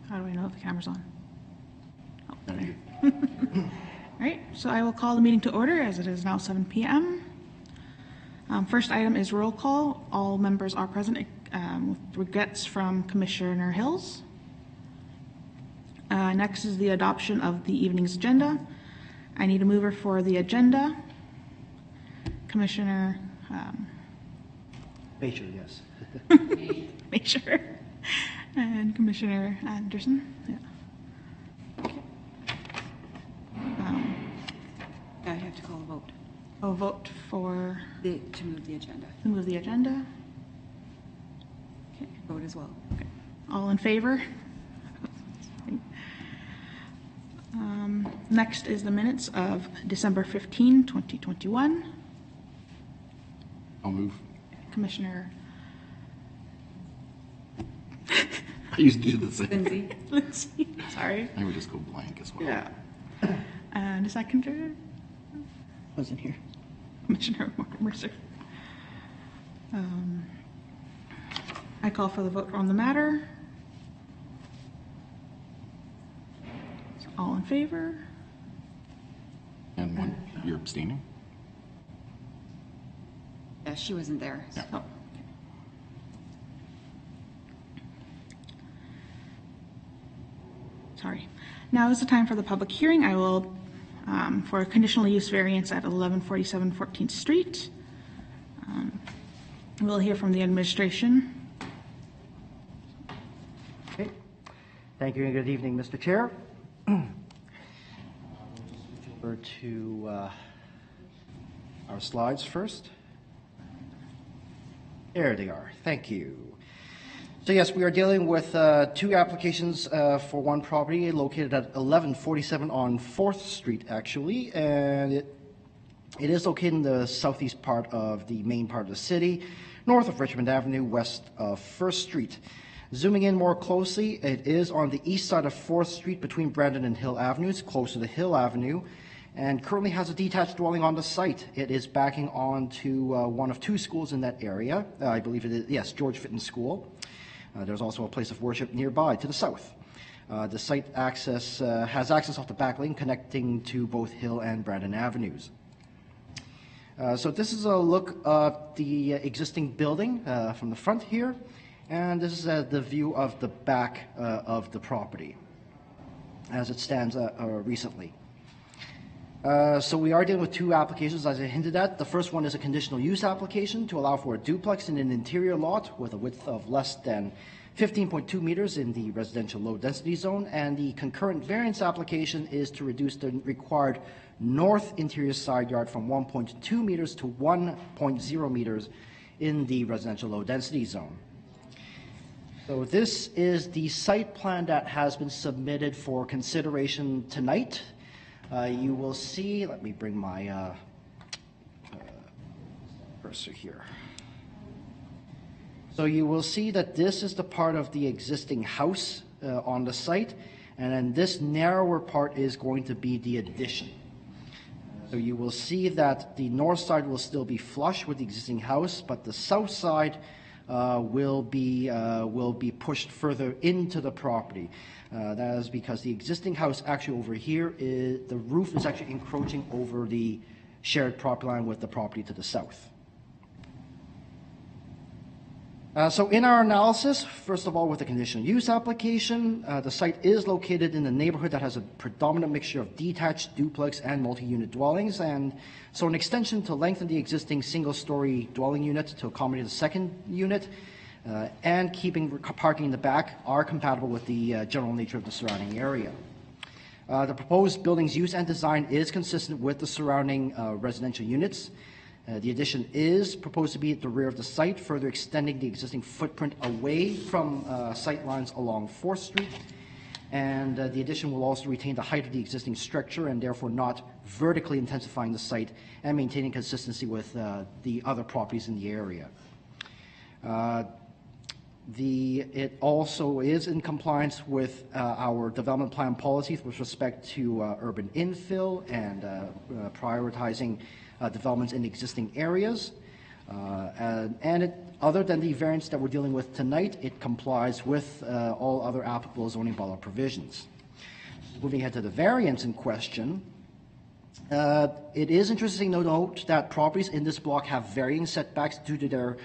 How do I know if the camera's on? Oh, there. All right, so I will call the meeting to order as it is now 7 p.m. First item is roll call. All members are present with regrets from Commissioner Hills. Next is the adoption of the evening's agenda. I need a mover for the agenda. Commissioner Major, yes. Major and Commissioner Anderson. Yeah. Okay. I have to call a vote I'll vote for to move the agenda. to move the agenda. Okay. Vote as well. Okay. All in favor? Next is the minutes of December 15, 2021. I'll move. Commissioner I used to do the same. Lindsay? Lindsay, sorry. I would just go blank as well. Yeah. And a seconder, Wasn't here. Commissioner Mercer. I call for the vote on the matter. All in favor? And one, you're abstaining? Yeah, she wasn't there. Yeah. Oh. Sorry. Now is the time for the public hearing. I will, for a conditional use variance at 1147 14th Street. We'll hear from the administration. Okay. Thank you and good evening, Mr. Chair. Over to our slides first. There they are. Thank you. So yes, we are dealing with two applications for one property located at 1147 on 4th Street, actually, and it is located in the southeast part of the main part of the city, north of Richmond Avenue, west of 1st Street. Zooming in more closely, it is on the east side of 4th Street between Brandon and Hill Avenues, close to the Hill Avenue, and currently has a detached dwelling on the site. It is backing onto one of two schools in that area. I believe it is, yes, George Fitton School. There's also a place of worship nearby to the south. The site has access off the back lane connecting to both Hill and Brandon Avenues. So this is a look at the existing building from the front here, and this is the view of the back of the property as it stands recently. So we are dealing with two applications, as I hinted at. The first one is a conditional use application to allow for a duplex in an interior lot with a width of less than 15.2 meters in the residential low density zone, and the concurrent variance application is to reduce the required north interior side yard from 1.2 meters to 1.0 meters in the residential low density zone. So this is the site plan that has been submitted for consideration tonight. You will see, let me bring my cursor here. So you will see that this is the part of the existing house on the site, and then this narrower part is going to be the addition. So you will see that the north side will still be flush with the existing house, but the south side will be pushed further into the property. That is because the existing house actually over here, the roof is actually encroaching over the shared property line with the property to the south. So in our analysis, first of all, with the conditional use application, the site is located in a neighborhood that has a predominant mixture of detached, duplex, and multi-unit dwellings, and so an extension to lengthen the existing single-story dwelling unit to accommodate the second unit and keeping parking in the back are compatible with the general nature of the surrounding area. The proposed building's use and design is consistent with the surrounding residential units. The addition is proposed to be at the rear of the site, further extending the existing footprint away from sight lines along 4th Street. And the addition will also retain the height of the existing structure and therefore not vertically intensifying the site and maintaining consistency with the other properties in the area. It also is in compliance with our development plan policies with respect to urban infill and prioritizing developments in existing areas. Other than the variance that we're dealing with tonight, it complies with all other applicable zoning bylaw provisions. Moving ahead to the variance in question, it is interesting to note that properties in this block have varying setbacks due to their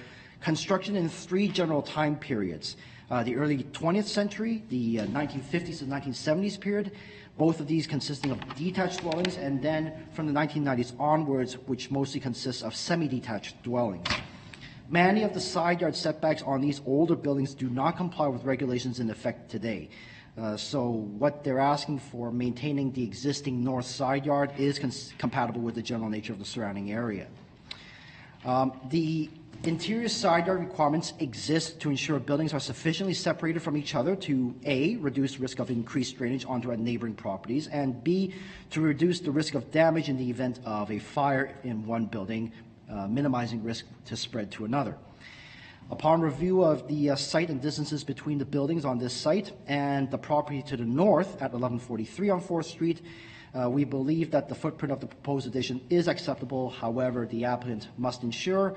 construction in 3 general time periods. The early 20th century, the 1950s to 1970s period, both of these consisting of detached dwellings, and then from the 1990s onwards, which mostly consists of semi-detached dwellings. Many of the side yard setbacks on these older buildings do not comply with regulations in effect today. So what they're asking for, maintaining the existing north side yard, is compatible with the general nature of the surrounding area. The interior side yard requirements exist to ensure buildings are sufficiently separated from each other to A, reduce risk of increased drainage onto neighboring properties, and B, to reduce the risk of damage in the event of a fire in one building, minimizing risk to spread to another. Upon review of the site and distances between the buildings on this site and the property to the north at 1143 on 4th Street, we believe that the footprint of the proposed addition is acceptable. However, the applicant must ensure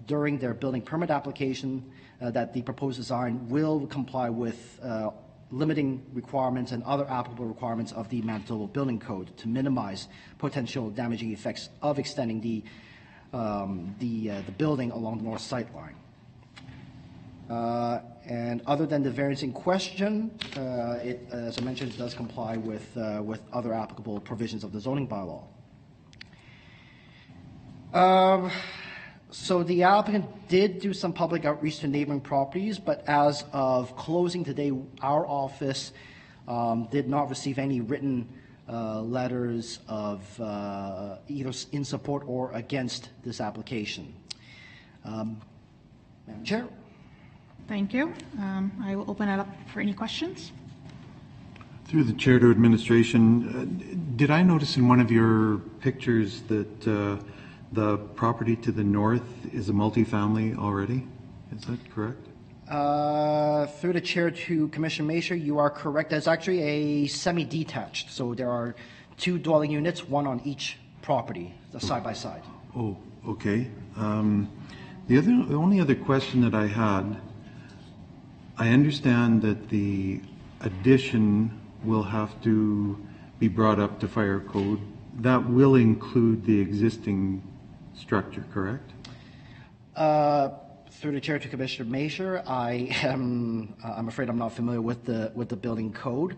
during their building permit application that the proposed design will comply with limiting requirements and other applicable requirements of the Manitoba Building Code to minimize potential damaging effects of extending the building along the north sight line. And other than the variance in question, it, as I mentioned, does comply with other applicable provisions of the zoning bylaw. So the applicant did do some public outreach to neighboring properties, but as of closing today, our office did not receive any written letters of either in support or against this application. Madam Chair. Thank you. I will open it up for any questions. Through the chair to administration, did I notice in one of your pictures that the property to the north is a multifamily already? Is that correct? Through the chair to Commissioner Masher, you are correct. It's actually a semi-detached, so there are 2 dwelling units, one on each property, side by side. Oh, okay. The only other question that I had, I understand that the addition will have to be brought up to fire code. That will include the existing structure, correct? Through the chair to Commissioner Masher, I'm afraid I'm not familiar with the building code,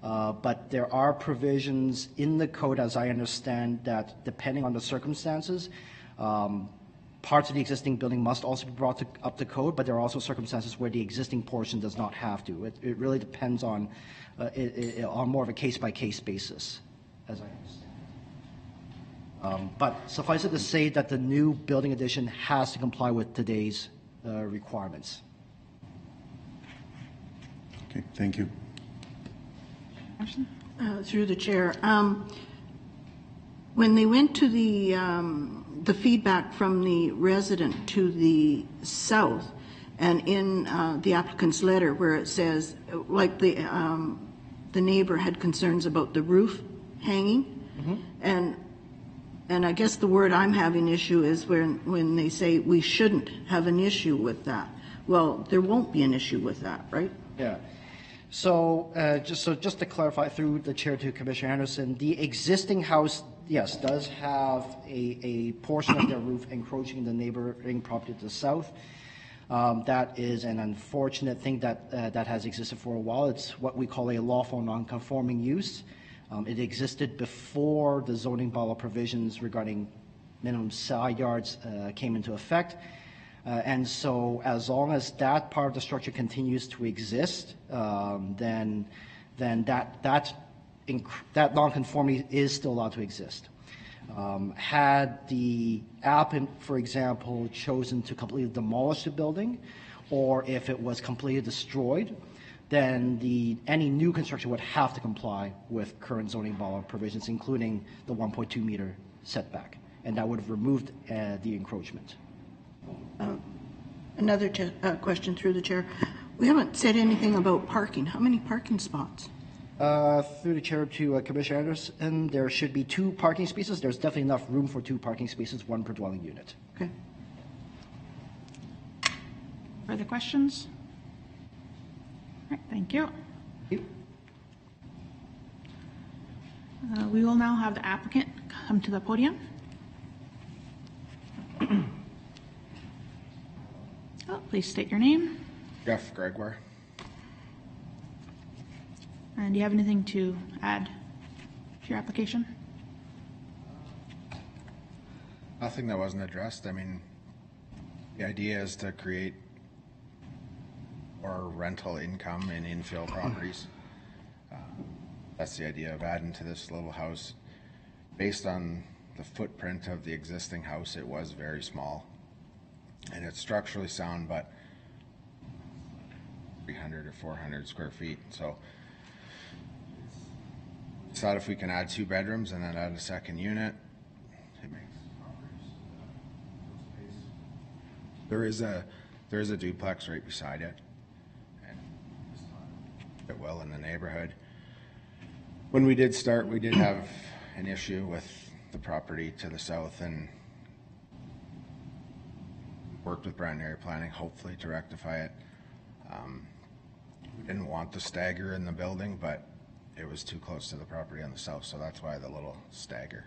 but there are provisions in the code, as I understand, that depending on the circumstances, parts of the existing building must also be brought up to code, but there are also circumstances where the existing portion does not have to. It really depends on more of a case-by-case basis, as I understand. But suffice it to say that the new building addition has to comply with today's requirements. Okay, thank you. Through the chair, when they went to the feedback from the resident to the south, and in the applicant's letter where it says, like the neighbor had concerns about the roof hanging, and I guess the word I'm having issue is when they say we shouldn't have an issue with that. Well, there won't be an issue with that, right? Yeah. So just to clarify through the chair to Commissioner Anderson, the existing house, yes, does have a portion of their roof encroaching the neighboring property to the south. That is an unfortunate thing that has existed for a while. It's what we call a lawful non-conforming use. It existed before the zoning bylaw provisions regarding minimum side yards came into effect. And so as long as that part of the structure continues to exist, then that nonconformity is still allowed to exist. Had the applicant, for example, chosen to completely demolish the building, or if it was completely destroyed, then any new construction would have to comply with current zoning bylaw provisions, including the 1.2 meter setback, and that would have removed the encroachment. Another question through the chair. We haven't said anything about parking. How many parking spots? Through the chair to Commissioner Anderson, there should be 2 parking spaces. There's definitely enough room for 2 parking spaces, 1 per dwelling unit. Okay. Further questions? All right, thank you. We will now have the applicant come to the podium. Please state your name. Jeff Gregoire. And do you have anything to add to your application? Nothing that wasn't addressed. I mean, the idea is to create more rental income in infill properties. That's the idea of adding to this little house. Based on the footprint of the existing house, it was very small. And it's structurally sound, but 300 or 400 square feet. So decide if we can add 2 bedrooms and then add a second unit. It makes there is a duplex right beside it, and it well in the neighborhood. When we did start, we did have an issue with the property to the south, and worked with Brandon Area Planning, hopefully, to rectify it. We didn't want the stagger in the building, but it was too close to the property on the south, so that's why the little stagger.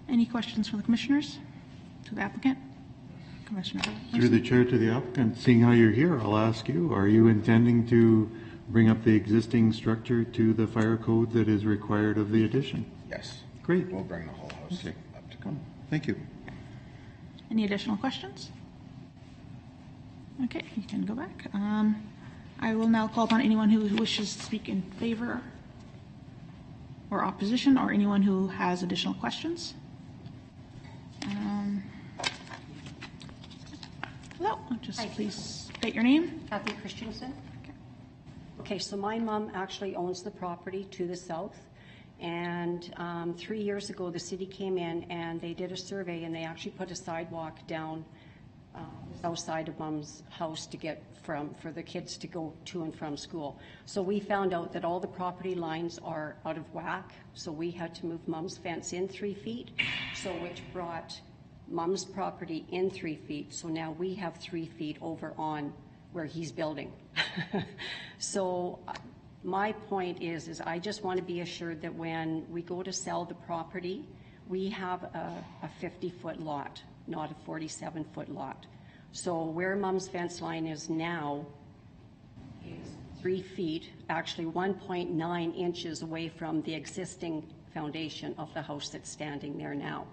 Any questions from the commissioners to the applicant? Commissioner Through Larson? the chair to the applicant, seeing how you're here, I'll ask you, are you intending to bring up the existing structure to the fire code that is required of the addition? Yes. Great. We'll bring the whole house Okay. up to code. Thank you. Any additional questions? Okay, you can go back. I will now call upon anyone who wishes to speak in favor or opposition, or anyone who has additional questions. Hello, just please state your name. Kathy Christensen. Okay, so my mom actually owns the property to the south, and 3 years ago the city came in and they did a survey, and they actually put a sidewalk down the south side of Mom's house to get for the kids to go to and from school. So we found out that all the property lines are out of whack, so we had to move Mom's fence in 3 feet, so which brought Mom's property in 3 feet, so now we have 3 feet over on where he's building. So my point is I just want to be assured that when we go to sell the property, we have a 50-foot lot, not a 47-foot lot. So where Mom's fence line is now is 3 feet, actually 1.9 inches away from the existing foundation of the house that's standing there now.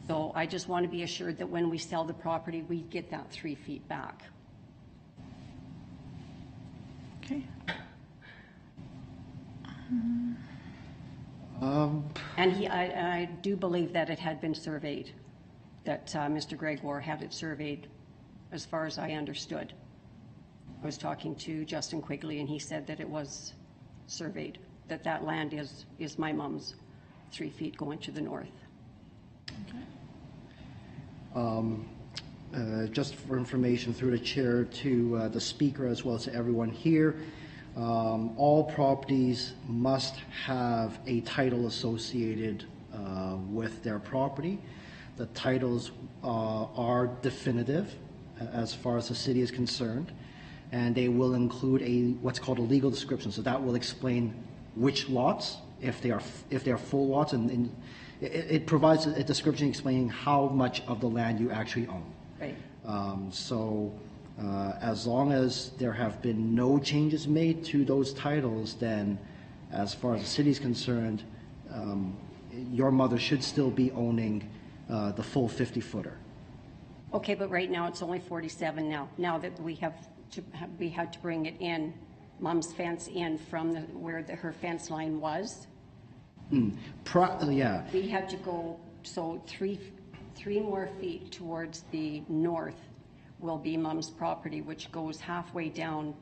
So I just want to be assured that when we sell the property, we get that 3 feet back. Okay. And I do believe that it had been surveyed, that Mr. Gregoire had it surveyed, as far as I understood. I was talking to Justin Quigley, and he said that it was surveyed, that that land is my mom's, 3 feet going to the north. Just for information through the chair to the speaker as well as to everyone here, all properties must have a title associated with their property. The titles are definitive as far as the city is concerned, and they will include what's called a legal description. So that will explain which lots, if they are full lots, and it provides a description explaining how much of the land you actually own. Right. As long as there have been no changes made to those titles, then as far as the city is concerned, your mother should still be owning the full 50-footer. Okay, but right now it's only 47 now. Now that we had to bring it in, Mom's fence in from where her fence line was. Yeah. We had to go, so three more feet towards the north will be Mom's property, which goes halfway down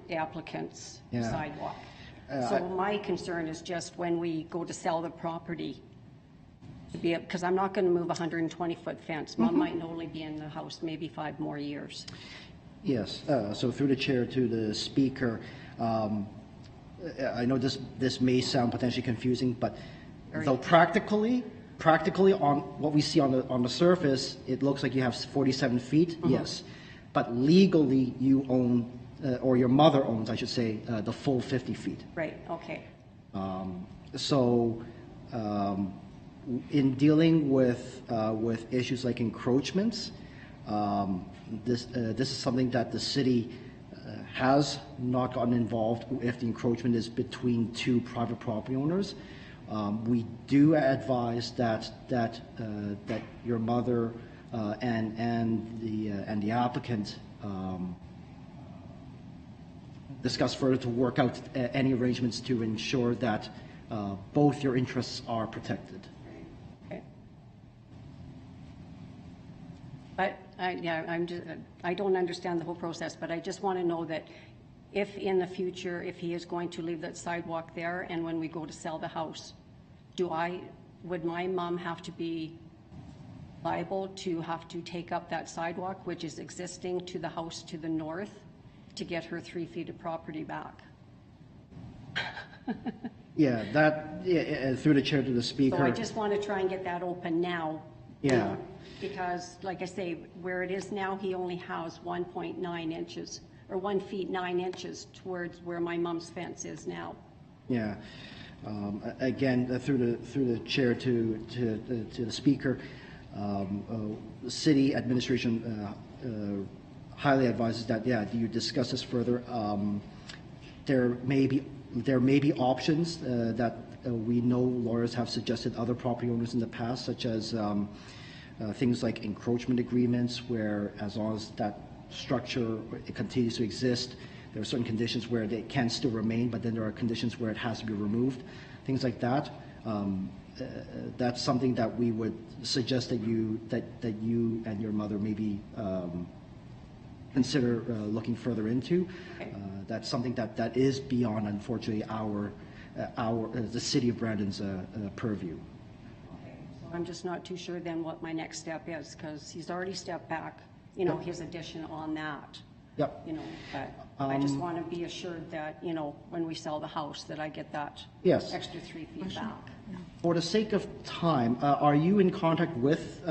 the applicant's Yeah. sidewalk. So my concern is just when we go to sell the property, because I'm not going to move a 120-foot fence. Mom might only be in the house maybe 5 more years. Yes, so through the chair to the speaker, I know this may sound potentially confusing, but though practically practically on what we see on the surface, it looks like you have 47 feet, yes. But legally, you own, or your mother owns, I should say, the full 50 feet. Right, okay. So, in dealing with issues like encroachments, this is something that the city has not gotten involved if the encroachment is between two private property owners. We do advise that your mother and the applicant discuss further to work out any arrangements to ensure that both your interests are protected. Okay. But, I don't understand the whole process, but I just want to know that if in the future, if he is going to leave that sidewalk there, and when we go to sell the house, would my mom have to be liable to have to take up that sidewalk, which is existing to the house to the north, to get her 3 feet of property back? Yeah, through the chair to the speaker. So I just want to try and get that open now. Yeah. Because, like I say, where it is now, he only has 1.9 inches, or 1 feet 9 inches towards where my mom's fence is now. Yeah. Again, through the chair to the speaker, the city administration highly advises that, you discuss this further. There may be options that we know lawyers have suggested other property owners in the past, such as things like encroachment agreements, where as long as that structure it continues to exist, there are certain conditions where they can still remain, but then there are conditions where it has to be removed, things like that. That's something that we would suggest that you and your mother maybe consider looking further into. That's something that is beyond, unfortunately, the city of Brandon's purview. I'm just not too sure then what my next step is, because he's already stepped back, his addition on that. Yep. But I just want to be assured that, when we sell the house, that I get that Yes. extra 3 feet back. For the sake of time, are you in contact with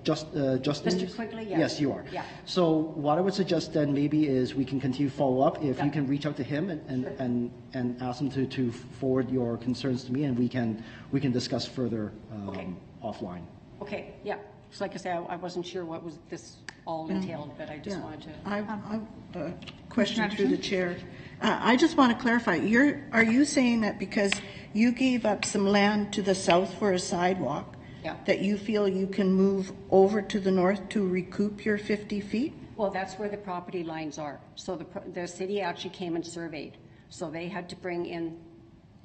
Justin? Mr. Quigley, yes. Yes, you are. Yeah. So what I would suggest then maybe is we can continue follow up. If you can reach out to him and ask him to forward your concerns to me, and we can discuss further offline. Okay, yeah. So like I said, I wasn't sure what was this all entailed, but I just wanted to. I have a question through the chair. I just want to clarify, are you saying that because you gave up some land to the south for a sidewalk, that you feel you can move over to the north to recoup your 50 feet? Well, that's where the property lines are. So the city actually came and surveyed. So they had to bring in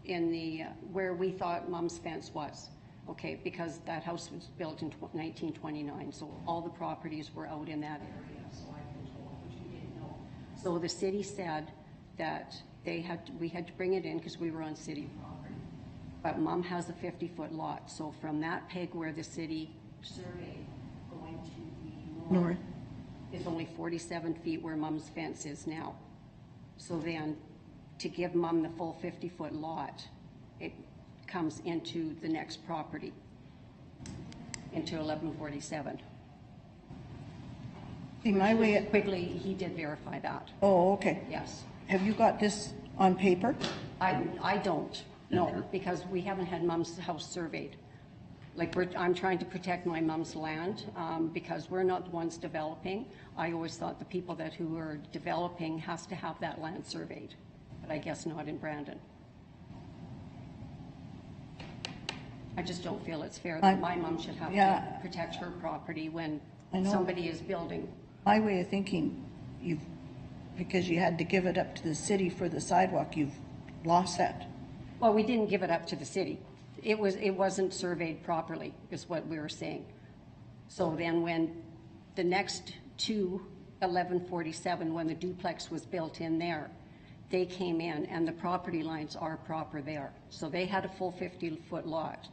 the, where we thought Mom's fence was. Okay, because that house was built in 1929, so all the properties were out in that area, so I've been told, which we didn't know. So the city said that we had to bring it in because we were on city property. But Mom has a 50-foot lot, so from that peg where the city surveyed going to the north is only 47 feet where Mom's fence is now. So then to give Mom the full 50-foot lot, it comes into the next property, into 1147. My way. Quigley, he did verify that. Oh, okay. Yes. Have you got this on paper? I don't, no, because we haven't had Mom's house surveyed. Like I'm trying to protect my mom's land because we're not the ones developing. I always thought the people who are developing has to have that land surveyed, but I guess not in Brandon. I just don't feel it's fair that my mom should have to protect her property when somebody is building. My way of thinking, because you had to give it up to the city for the sidewalk, you've lost that. Well, we didn't give it up to the city. It wasn't surveyed properly, is what we were saying. So then when the next 1147, when the duplex was built in there, they came in and the property lines are proper there. So they had a full 50-foot lot.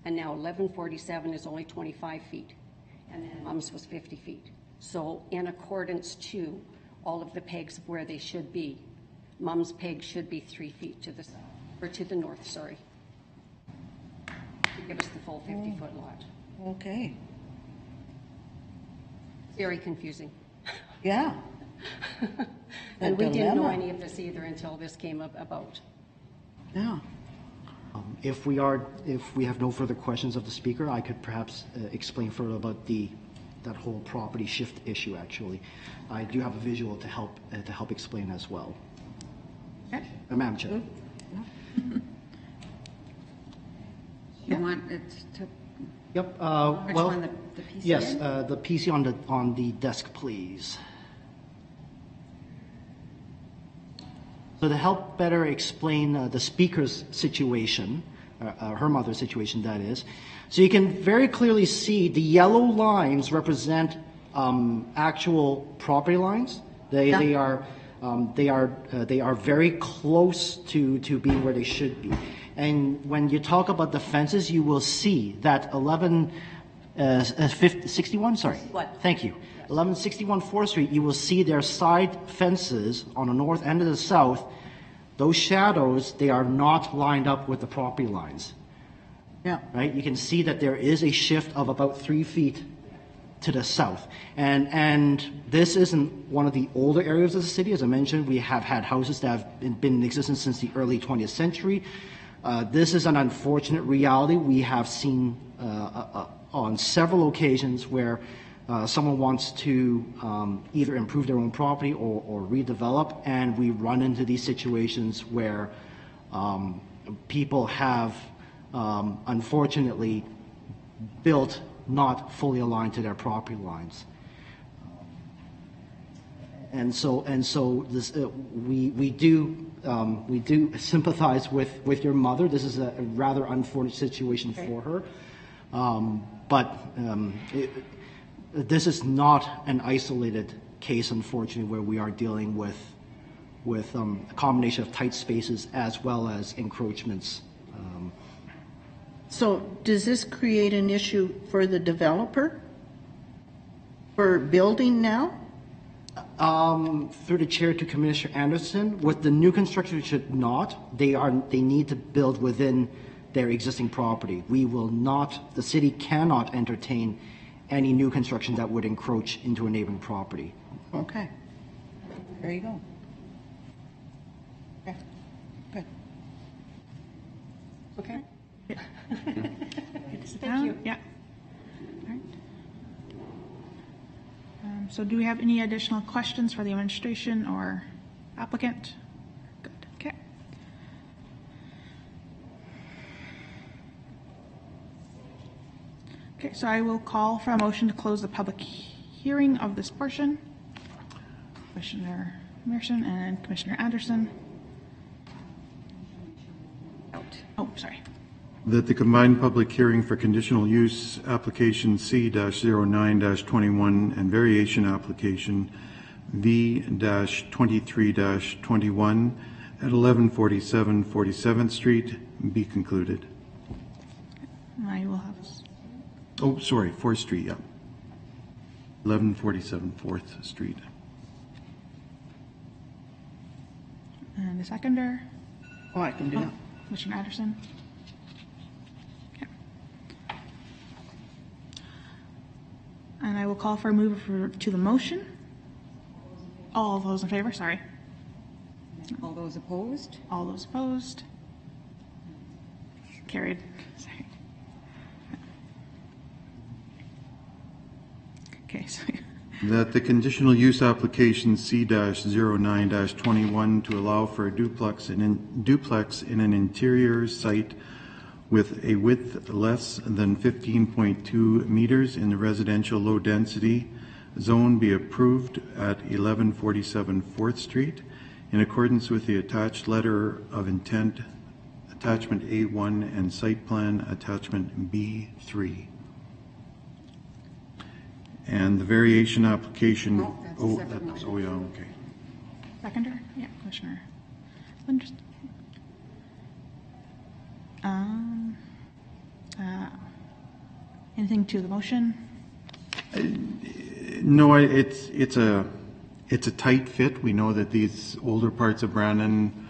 And now 1147 is only 25 feet. And then Mom's was 50 feet. So in accordance to all of the pegs of where they should be, Mom's peg should be 3 feet to the south, or to the north, sorry. To give us the full 50-foot lot. Okay, Very confusing. yeah. And we didn't know dilemma. any of this either until this came about. Yeah. If we have no further questions of the speaker, I could perhaps explain further about that whole property shift issue, actually. I do have a visual to help explain as well. Okay. Madam Chair. You want it to, Yep. which Well, one, the PCN? yes, the PC on the desk, please. So to help better explain the speaker's situation, her mother's situation, that is, so you can very clearly see the yellow lines represent actual property lines. They are very close to being where they should be. And when you talk about the fences, you will see that 61, sorry. What? Thank you. 1161 4th Street, you will see their side fences on the north and the south. Those shadows, they are not lined up with the property lines, Yeah. right? You can see that there is a shift of about 3 feet to the south. And this isn't one of the older areas of the city. As I mentioned, we have had houses that have been in existence since the early 20th century. This is an unfortunate reality we have seen on several occasions where someone wants to either improve their own property or redevelop, and we run into these situations where people have unfortunately built not fully aligned to their property lines. And so this, we do sympathize with your mother. This is a rather unfortunate situation for her, but this is not an isolated case, unfortunately, where we are dealing with a combination of tight spaces as well as encroachments. So does this create an issue for the developer for building now? Through the chair to Commissioner Anderson, with the new construction, it should not. They need to build within their existing property. We will not, the city cannot entertain any new construction that would encroach into a neighboring property. Okay. There you go. Okay. Good. Okay? Thank you. Yeah. All right. So do we have any additional questions for the administration or applicant? Good, okay. Okay, so I will call for a motion to close the public hearing of this portion. Commissioner Emerson and Commissioner Anderson. out. Oh, sorry. That the combined public hearing for conditional use application C-09-21 and variation application V-23-21 at 1147 47th Street be concluded. I will have, Oh, sorry, 4th Street, yeah. 1147 4th Street. and the seconder, Oh, I can do that. Commissioner Anderson. Okay. And I will call for a mover to the motion. All those in favor, sorry. All those opposed? All those opposed? Carried. Sorry. Okay, so That the conditional use application C-09-21 to allow for a duplex in an interior site with a width less than 15.2 meters in the residential low density zone be approved at 1147 4th Street in accordance with the attached letter of intent, attachment A1 and site plan attachment B3. And the variation application. No, that's a separate motion. Oh, yeah, okay. seconder, yeah, Commissioner Linders. Anything to the motion? No, it's a tight fit. We know that these older parts of Brandon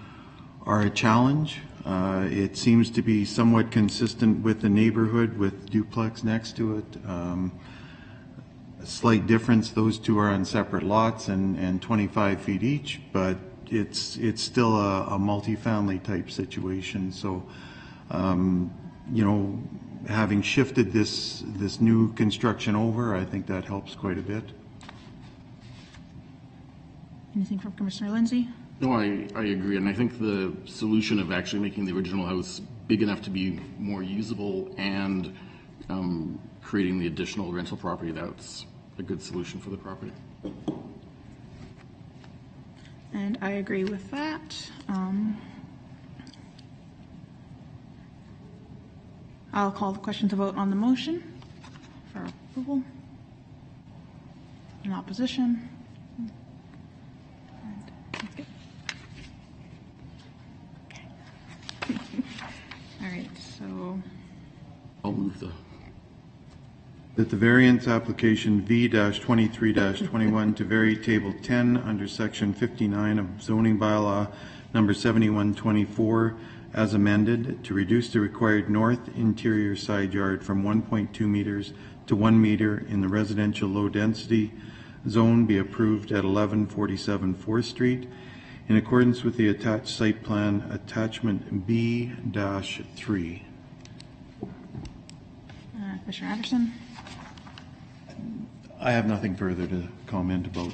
are a challenge. It seems to be somewhat consistent with the neighborhood with duplex next to it. A slight difference, those two are on separate lots and 25 feet each, but it's still a multifamily type situation. So, you know, having shifted this new construction over, I think that helps quite a bit. Anything from Commissioner Lindsay? No, I agree, and I think the solution of actually making the original house big enough to be more usable and creating the additional rental property, that's a good solution for the property. And I agree with that. I'll call the question to vote on the motion for approval. In opposition. That's good. Okay. All right, so I'll move That the variance application V-23-21 to vary Table 10 under Section 59 of zoning bylaw number 7124 as amended to reduce the required north interior side yard from 1.2 meters to 1 meter in the residential low-density zone be approved at 1147 4th Street in accordance with the attached site plan attachment B-3. Commissioner Anderson? I have nothing further to comment about.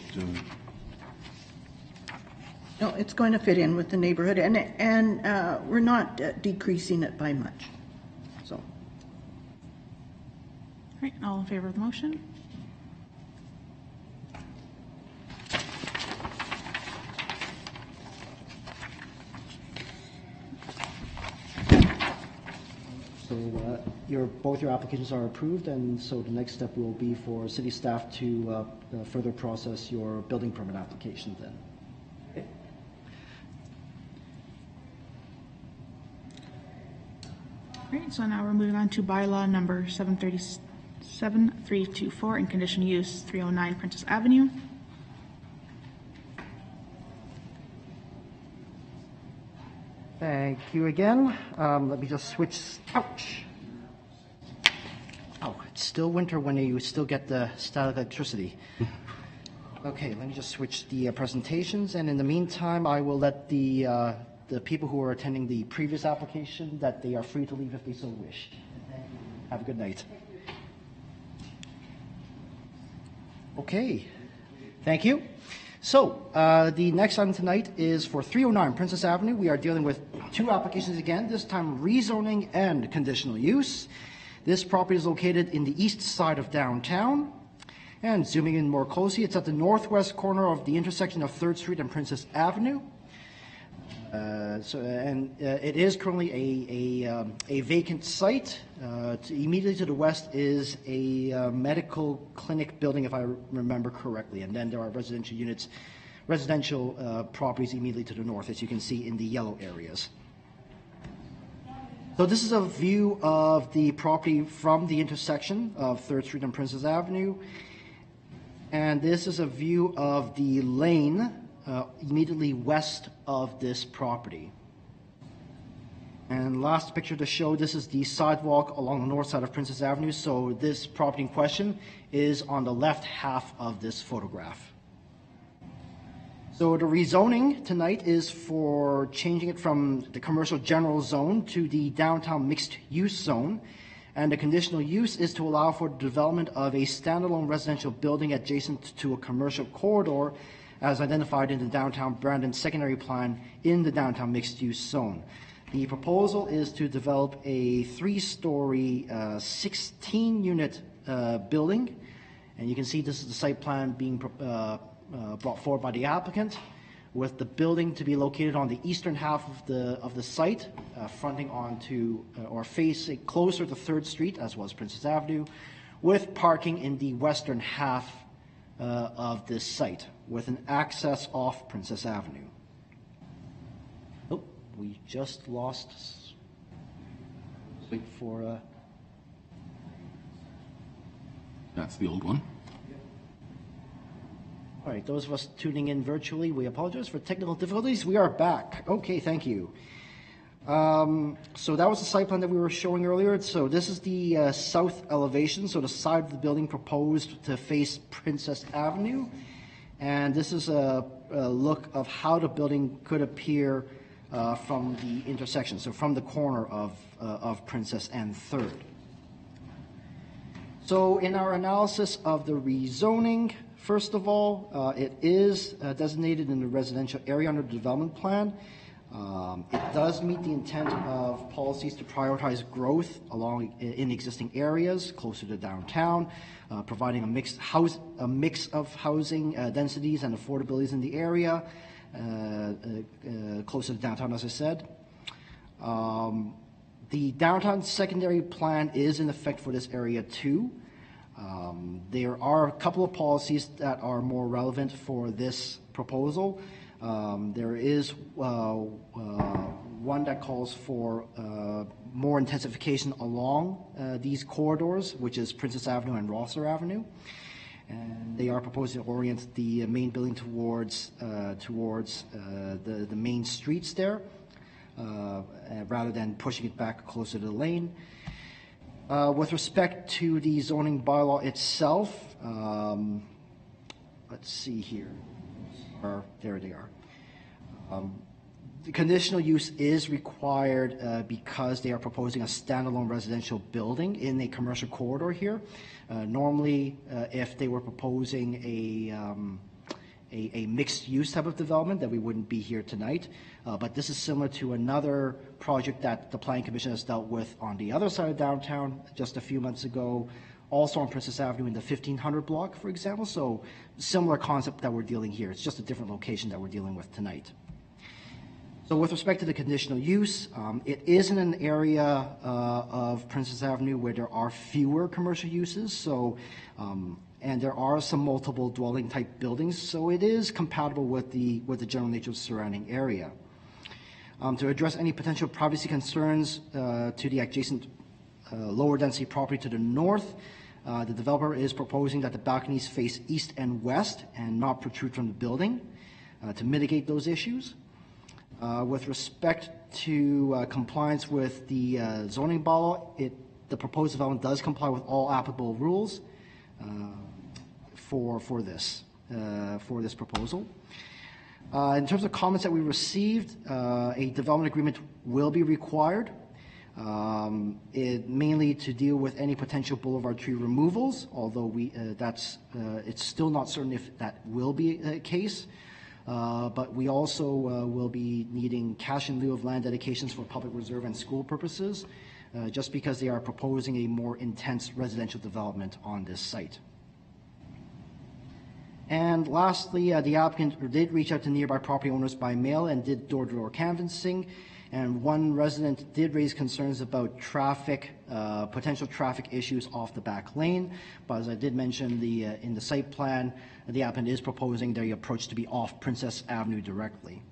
No, it's going to fit in with the neighborhood, and we're not decreasing it by much. So, All right, all in favor of the motion? So both your applications are approved, and so the next step will be for city staff to further process your building permit application then. Okay. All right, so now we're moving on to bylaw number 7324 and conditional use 309 Princess Avenue. Thank you again. Let me just switch. Ouch. Oh, it's still winter when you still get the static electricity. Okay, let me just switch the presentations, and in the meantime, I will let the people who are attending the previous application that they are free to leave if they so wish. Have a good night. Okay, thank you. So, the next item tonight is for 309 Princess Avenue. We are dealing with two applications again, this time rezoning and conditional use. This property is located in the east side of downtown. And zooming in more closely, it's at the northwest corner of the intersection of 3rd Street and Princess Avenue. It is currently a vacant site. Immediately to the west is a medical clinic building, if I remember correctly, and then there are residential properties immediately to the north, as you can see in the yellow areas. So this is a view of the property from the intersection of 3rd Street and Princess Avenue, and this is a view of the lane immediately west of this property. And last picture to show, this is the sidewalk along the north side of Princess Avenue. So this property in question is on the left half of this photograph. So the rezoning tonight is for changing it from the commercial general zone to the downtown mixed use zone. And the conditional use is to allow for the development of a standalone residential building adjacent to a commercial corridor as identified in the downtown Brandon secondary plan in the downtown mixed use zone. The proposal is to develop a 3-story, 16-unit building, and you can see this is the site plan being brought forward by the applicant, with the building to be located on the eastern half of the site, fronting onto or facing closer to 3rd Street, as was Princess Avenue, with parking in the western half of this site, with an access off Princess Avenue. Oh, we just lost. Wait for. That's the old one. All right, those of us tuning in virtually, we apologize for technical difficulties. We are back. Okay, thank you. So that was the site plan that we were showing earlier. So this is the south elevation, so the side of the building proposed to face Princess Avenue. And this is a look of how the building could appear from the intersection, so from the corner of Princess and 3rd. So in our analysis of the rezoning, first of all, it is designated in the residential area under the development plan. It does meet the intent of policies to prioritize growth in existing areas closer to downtown, providing a mix of housing densities and affordabilities in the area, closer to downtown, as I said. The downtown secondary plan is in effect for this area too. There are a couple of policies that are more relevant for this proposal. There is one that calls for more intensification along these corridors, which is Princess Avenue and Rosser Avenue. And they are proposing to orient the main building towards the main streets there, rather than pushing it back closer to the lane. With respect to the zoning bylaw itself, let's see here. There they are. The conditional use is required because they are proposing a standalone residential building in a commercial corridor here. Normally, if they were proposing a mixed-use type of development, then we wouldn't be here tonight. But this is similar to another project that the Planning Commission has dealt with on the other side of downtown just a few months ago, also on Princess Avenue in the 1500 block, for example. So similar concept that we're dealing here. It's just a different location that we're dealing with tonight. So with respect to the conditional use, it is in an area of Princess Avenue where there are fewer commercial uses. So, and there are some multiple dwelling type buildings. So it is compatible with the general nature of the surrounding area. To address any potential privacy concerns to the adjacent lower density property to the north, the developer is proposing that the balconies face east and west and not protrude from the building to mitigate those issues. With respect to compliance with the zoning bylaw, the proposed development does comply with all applicable rules for this proposal. In terms of comments that we received, a development agreement will be required. Mainly to deal with any potential boulevard tree removals, although it's still not certain if that will be the case. But we also will be needing cash in lieu of land dedications for public reserve and school purposes, just because they are proposing a more intense residential development on this site. And lastly, the applicant did reach out to nearby property owners by mail and did door-to-door canvassing. And one resident did raise concerns about potential traffic issues off the back lane. But as I did mention, in the site plan, the applicant is proposing the approach to be off Princess Avenue directly.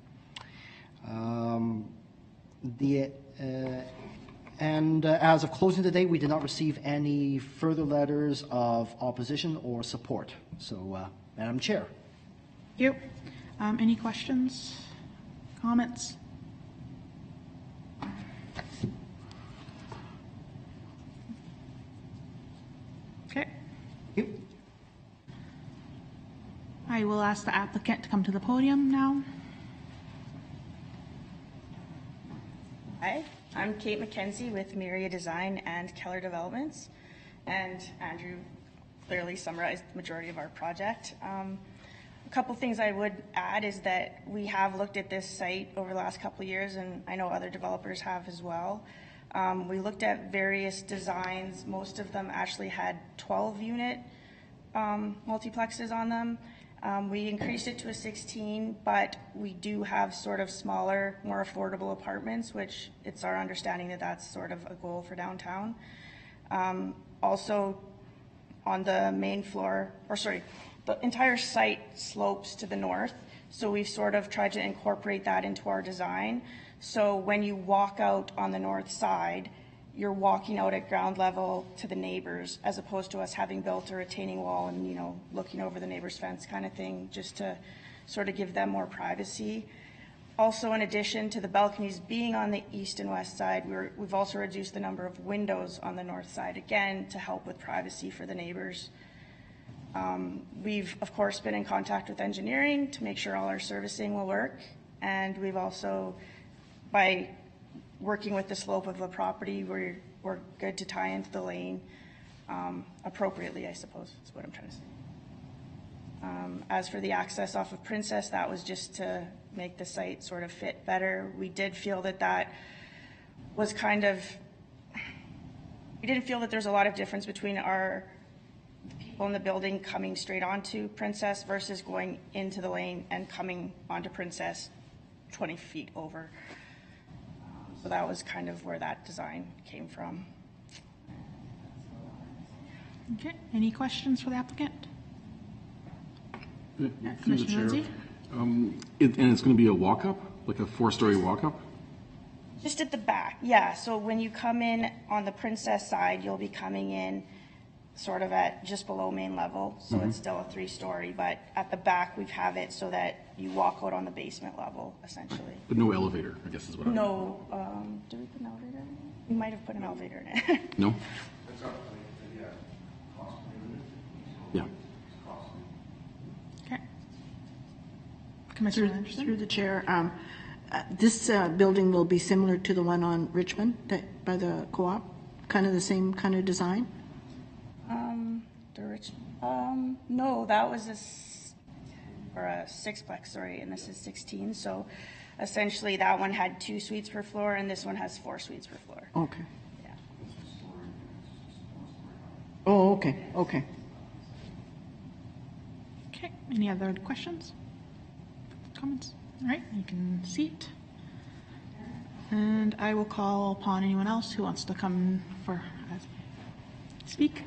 As of closing today, we did not receive any further letters of opposition or support. So, Madam Chair. Thank you. Any questions, comments? Okay. Thank you. I will ask the applicant to come to the podium now. Hi, I'm Kate McKenzie with Myria Design and Keller Developments, and Andrew clearly summarized the majority of our project. A couple things I would add is that we have looked at this site over the last couple of years, and I know other developers have as well. We looked at various designs. Most of them actually had 12-unit multiplexes on them. We increased it to a 16, but we do have sort of smaller, more affordable apartments, which it's our understanding that that's sort of a goal for downtown. Also, on the main floor, the entire site slopes to the north, so we've sort of tried to incorporate that into our design. So when you walk out on the north side, you're walking out at ground level to the neighbors, as opposed to us having built a retaining wall and, looking over the neighbor's fence kind of thing, just to sort of give them more privacy. Also, in addition to the balconies being on the east and west side, we've also reduced the number of windows on the north side, again, to help with privacy for the neighbors. We've, of course, been in contact with engineering to make sure all our servicing will work. And we've also, by working with the slope of the property, we're good to tie into the lane appropriately, I suppose, is what I'm trying to say. As for the access off of Princess, that was just to make the site sort of fit better. We did feel that that was kind of, we didn't feel that there's a lot of difference between our people in the building coming straight onto Princess versus going into the lane and coming onto Princess 20 feet over. So that was kind of where that design came from. Okay, any questions for the applicant? Through the Commissioner chair. Lindsay? And it's going to be a walk-up, like a 4-story walk-up? Just at the back, yeah. So when you come in on the Princess side, you'll be coming in sort of at just below main level. So it's still a 3-story, but at the back, we have it so that you walk out on the basement level, essentially. But no elevator, I guess is what No, did we put an elevator in it? We might have put an elevator in it. No? Yeah. Okay. Commissioner Anderson? Through the chair, this building will be similar to the one on Richmond by the co-op, kind of the same kind of design? No, that was a 6-plex, sorry, and this is 16. So essentially that one had 2 suites per floor and this one has 4 suites per floor. Okay. Yeah. Oh, okay, okay. Okay, any other questions? Comments? All right, you can seat. And I will call upon anyone else who wants to come for, speak.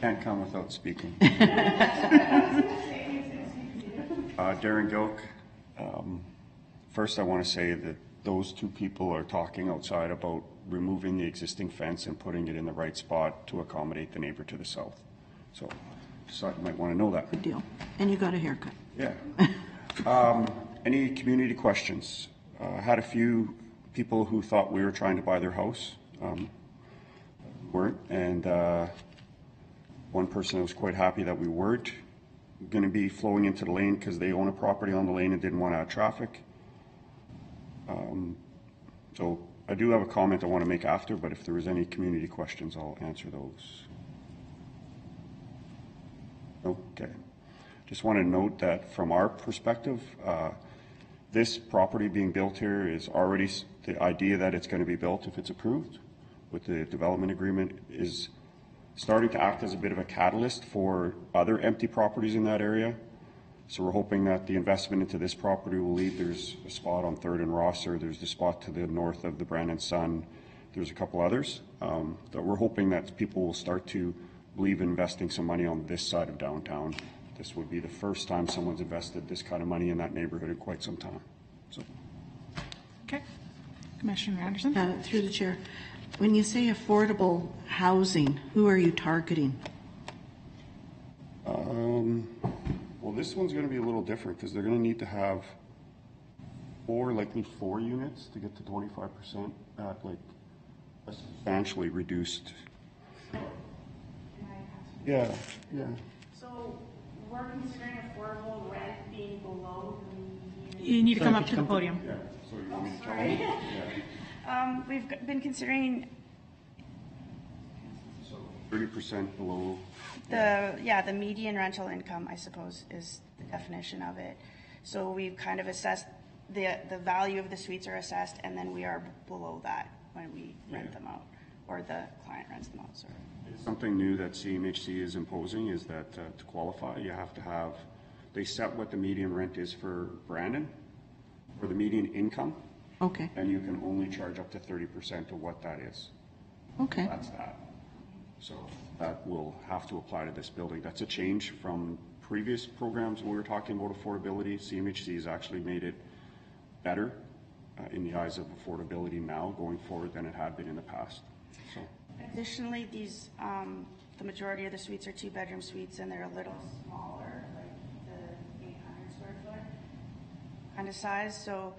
Can't come without speaking. Darren Gilk. First, I want to say that those 2 people are talking outside about removing the existing fence and putting it in the right spot to accommodate the neighbor to the south. So you might want to know that. Good deal. And you got a haircut. Yeah. Any community questions? Had a few people who thought we were trying to buy their house. Weren't. And one person was quite happy that we weren't going to be flowing into the lane because they own a property on the lane and didn't want to add traffic. So I do have a comment I want to make after, but if there was any community questions, I'll answer those. Okay. Just want to note that from our perspective, this property being built here is already, the idea that it's going to be built if it's approved with the development agreement is starting to act as a bit of a catalyst for other empty properties in that area. So we're hoping that the investment into this property will lead. There's a spot on 3rd and Rosser. There's the spot to the north of the Brandon Sun. There's a couple others that we're hoping that people will start to believe in investing some money on this side of downtown. This would be the first time someone's invested this kind of money in that neighborhood in quite some time. So. Okay. Commissioner Anderson? Through the chair, when you say affordable housing, who are you targeting? Well, this one's going to be a little different because they're going to need to have likely 4 units to get to 25% at like a substantially reduced. Yeah. So we're considering affordable rent being below the You need to come up to the podium. Yeah. So you want me to tell them? Yeah. We've been considering 30% below. the median rental income, I suppose, is the definition of it. So we've kind of assessed, the value of the suites are assessed, and then we are below that when we rent them out, or the client rents them out, sorry. Something new that CMHC is imposing is that to qualify, you have to have, they set what the median rent is for Brandon, for the median income, Okay, and you can only charge up to 30% of what that is. okay. That's that. So that will have to apply to this building. That's a change from previous programs when we were talking about affordability. CMHC has actually made it better in the eyes of affordability now going forward than it had been in the past. So. Additionally, these, the majority of the suites are 2-bedroom suites, and they're a little smaller, like the 800 square foot kind of size. So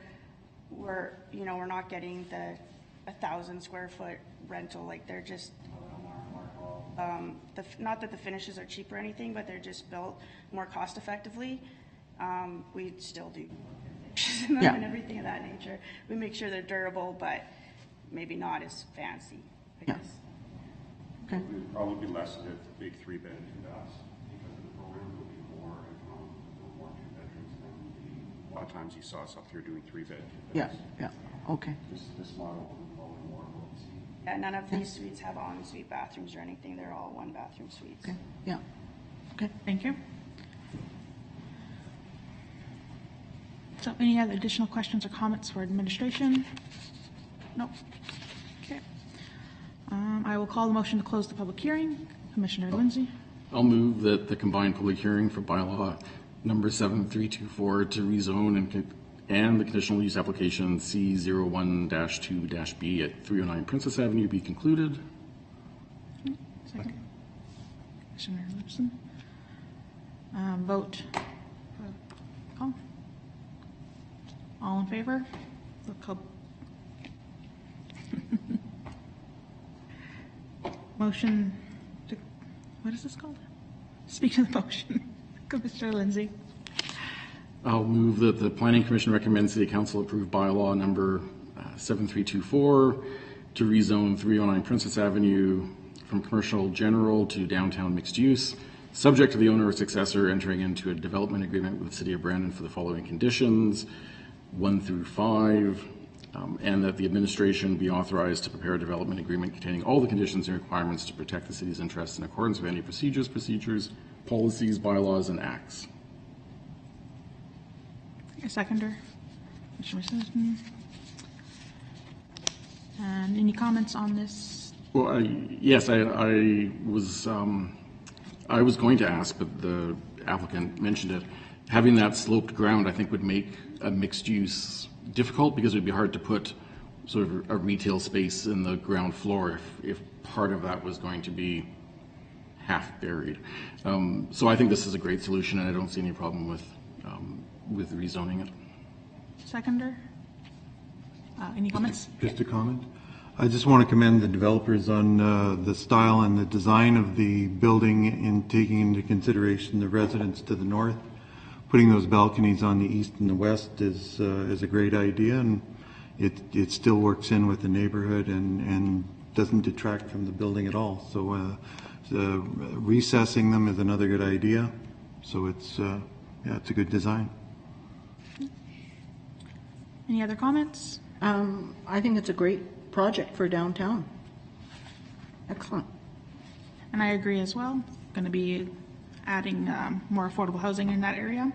we're not getting the 1,000 square foot rental, like they're just a little more affordable. Not that the finishes are cheap or anything, but they're just built more cost effectively. We still do finishes in them Yeah. and everything of that nature. We make sure they're durable, but maybe not as fancy, I Yeah. guess. Okay. It would probably be less of the big 3-bed, 2-baths, because of the program, it would be more, more 2 bedrooms than a lot of times you saw us up here doing 3-bed. Yeah, yeah, okay. This model would probably more of what we see. Yeah, none of these suites have en-suite bathrooms or anything. They're all one-bathroom suites. Okay, yeah. Okay. Thank you. So any other additional questions or comments for administration? No. Okay. I will call the motion to close the public hearing. Commissioner Lindsay. I'll move that the combined public hearing for bylaw number 7324 to rezone and the conditional use application C01-2-B at 309 Princess Avenue be concluded. Second. Commissioner Lipson. Vote. Call. All in favor? Motion to, what is this called? Speak to the motion. Commissioner Lindsay. I'll move that the Planning Commission recommends City Council approve bylaw number 7324 to rezone 309 Princess Avenue from commercial general to downtown mixed use, subject to the owner or successor entering into a development agreement with the City of Brandon for the following conditions, 1 through 5, and that the administration be authorized to prepare a development agreement containing all the conditions and requirements to protect the city's interests in accordance with any procedures, policies, bylaws, and acts. A seconder. Commissioner Simpson. And any comments on this? Well, yes, I was going to ask, but the applicant mentioned it. Having that sloped ground, I think, would make a mixed use difficult because it would be hard to put sort of a retail space in the ground floor if part of that was going to be half buried. So I think this is a great solution, and I don't see any problem with rezoning it. Seconder? Any comments? Just a comment. I just want to commend the developers on the style and the design of the building in taking into consideration the residents to the north. Putting those balconies on the east and the west is a great idea, and it still works in with the neighborhood and doesn't detract from the building at all. So recessing them is another good idea. So it's a good design. Any other comments? I think it's a great project for downtown. Excellent. And I agree as well. Going to be adding more affordable housing in that area.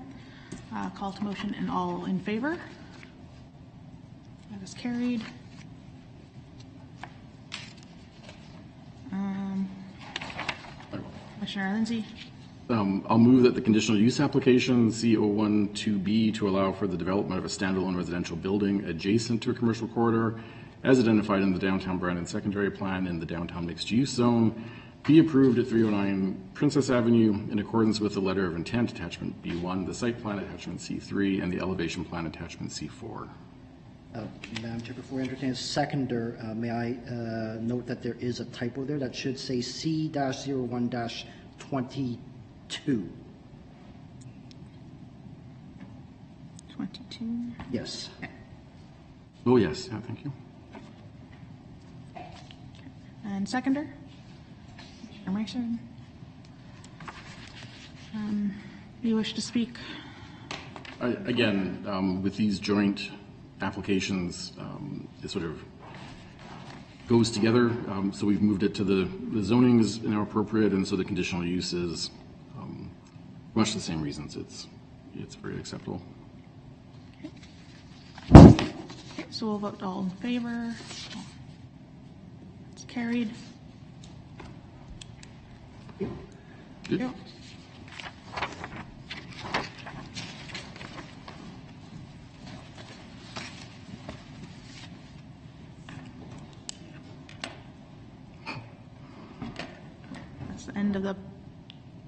Call to motion and all in favor. That is carried. Commissioner Lindsay. I'll move that the conditional use application C01-2B to allow for the development of a standalone residential building adjacent to a commercial corridor as identified in the downtown Brandon secondary plan in the downtown mixed use zone be approved at 309 Princess Avenue in accordance with the letter of intent attachment B1, the site plan attachment C3, and the elevation plan attachment C4. Madam Chair, before we entertain a seconder, may I note that there is a typo there that should say C-01-22. 22. Yes. Oh, yes. Yeah, thank you. And seconder? Commissioner Mason. You wish to speak? Again, with these joint applications, it sort of goes together. So we've moved it to the zoning is now appropriate, and so the conditional use is much the same reasons. It's very acceptable. Okay, so we'll vote all in favor. It's carried. Good. Yep. That's the end of the